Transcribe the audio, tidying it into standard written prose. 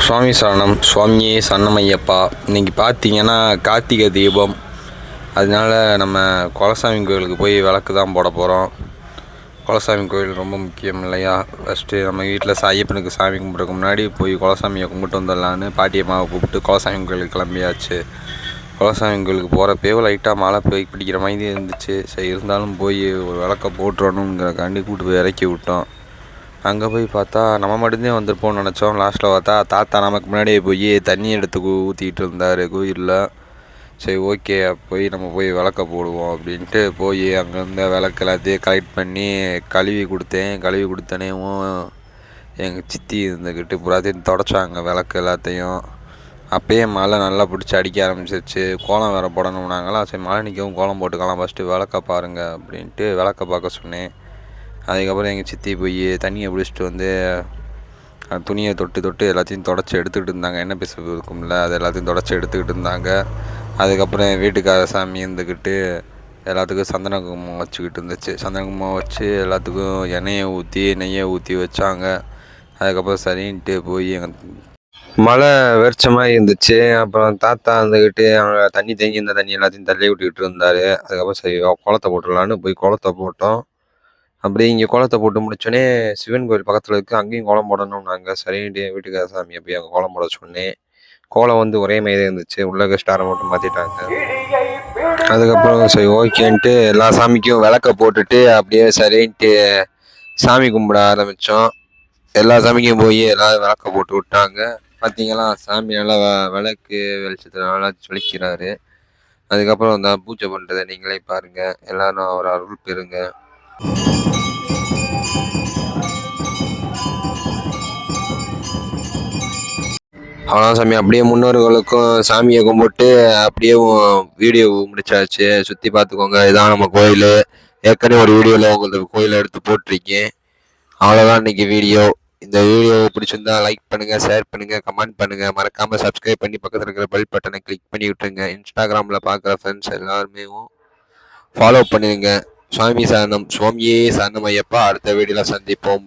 சுவாமி சரணம். சுவாமியே சரணமையப்பா. இன்றைக்கி பார்த்தீங்கன்னா கார்த்திகை தீபம். அதனால நம்ம குலசாமி கோயிலுக்கு போய் விளக்கு தான் போட போகிறோம். குலசாமி கோயில் ரொம்ப முக்கியம் இல்லையா? ஃபஸ்ட்டு நம்ம வீட்டில் ஐயப்பனுக்கு சாமி கும்பிட்றதுக்கு முன்னாடி போய் குலசாமியை கும்பிட்டு வந்துடலான்னு பாட்டியம்மாவை கூப்பிட்டு குலசாமி கோயிலுக்கு கிளம்பியாச்சு. குலசாமி கோயிலுக்கு போகிறப்போ லைட்டாக மழை போய் பிடிக்கிற மாதிரி இருந்துச்சு. சரி, இருந்தாலும் போய் ஒரு விளக்கை போட்டுறணுங்கிறக்காண்டி கூப்பிட்டு போய் இறக்கி விட்டோம். அங்கே போய் பார்த்தா நம்ம மட்டும்தான் வந்திருப்போம்னு நினச்சோம். லாஸ்ட்டில் பார்த்தா தாத்தா நமக்கு முன்னாடியே போய் தண்ணி எடுத்து ஊற்றிக்கிட்டு இருந்தார் கோயிலில். சரி, ஓகே, போய் நம்ம போய் விளக்க போடுவோம் அப்படின்ட்டு போய் அங்கேருந்து விளக்கு எல்லாத்தையும் கலெக்ட் பண்ணி கழுவி கொடுத்தனேவும் எங்கள் சித்தி இருந்துக்கிட்டு புறாத்தையும் தொடச்சாங்க விளக்கு எல்லாத்தையும். அப்போயே மழை நல்லா பிடிச்சி அடிக்க ஆரம்பிச்சிருச்சு. கோலம் வேறு போடணும்னாங்களா. சரி, மழை நிற்கவும் கோலம் போட்டுக்கலாம், ஃபஸ்ட்டு விளக்க பாருங்கள் அப்படின்ட்டு விளக்க பார்க்க சொன்னேன். அதுக்கப்புறம் எங்கள் சித்தி போய் தண்ணியை பிடிச்சிட்டு வந்து துணியை தொட்டு எல்லாத்தையும் தொடச்சி எடுத்துக்கிட்டு இருந்தாங்க. எண்ணெய் பிசுப்பு இருக்கும்ல, அது எல்லாத்தையும் தொடச்சி எடுத்துக்கிட்டு இருந்தாங்க. அதுக்கப்புறம் என் வீட்டுக்கார சாமி இருந்துக்கிட்டு எல்லாத்துக்கும் சந்தன குங்குமம் வச்சுக்கிட்டு இருந்துச்சு. சந்தன குங்குமம் வச்சு எல்லாத்துக்கும் எண்ணெயை ஊற்றி நெய்யை ஊற்றி வச்சாங்க. அதுக்கப்புறம் சரின்ட்டு போய் எங்கள் மழை வெறிச்ச மாதிரி இருந்துச்சு. அப்புறம் தாத்தா இருந்துக்கிட்டு அங்கே தண்ணி தேங்கி இருந்த தண்ணி எல்லாத்தையும் தள்ளி விட்டுக்கிட்டு இருந்தார். அதுக்கப்புறம் சரி குளத்தை போட்டுடலான்னு போய் குளத்தை போட்டோம். அப்படியே இங்கே கோலத்தை போட்டு முடிச்சோடனே சிவன் கோயில் பக்கத்தில் இருக்குது, அங்கேயும் கோலம் போடணும்னாங்க. சரின்ட்டு என் வீட்டுக்கார சாமியை போய் அங்கே கோலம் போட சொன்னேன். கோலம் வந்து ஒரே மாதிரி இருந்துச்சு, உள்ள ஸ்டாரை மட்டும் மாற்றிட்டாங்க. அதுக்கப்புறம் சரி ஓகேன்ட்டு எல்லா சாமிக்கும் விளக்க போட்டுட்டு அப்படியே சரின்ட்டு சாமி கும்பிட ஆரம்பித்தோம். எல்லா சாமிக்கும் போய் எல்லாரும் விளக்க போட்டு விட்டாங்க. பார்த்தீங்களா, சாமி நல்லா விளக்கு வெளிச்சத்தில் நல்லா ஜொலிக்கிறாரு. அதுக்கப்புறம் அந்த பூஜை பண்ணுறதை நீங்களே பாருங்கள். எல்லோரும் அவர் அருள் பெறுங்க. அவ்வளோ சாமி. அப்படியே முன்னோர்களுக்கும் சாமியை கும்பிட்டு அப்படியே வீடியோ முடிச்சாச்சு. சுற்றி பார்த்துக்கோங்க, இதான் நம்ம கோயில். ஏற்கனவே ஒரு வீடியோவில் உங்களுக்கு கோயிலை எடுத்து போட்டிருக்கேன். அவ்வளோதான் இன்றைக்கி வீடியோ. இந்த வீடியோ பிடிச்சிருந்தா லைக் பண்ணுங்கள், ஷேர் பண்ணுங்கள், கமெண்ட் பண்ணுங்கள். மறக்காமல் சப்ஸ்கிரைப் பண்ணி பக்கத்தில் இருக்கிற பெல் பட்டனை கிளிக் பண்ணி விட்டுருங்க. இன்ஸ்டாகிராமில் பார்க்குற ஃப்ரெண்ட்ஸ் எல்லாருமே ஃபாலோ பண்ணிடுங்க. சுவாமி சரணம். சுவாமியே சரணம் ஐயப்பா. அடுத்த வீடியோவில் சந்திப்போம்.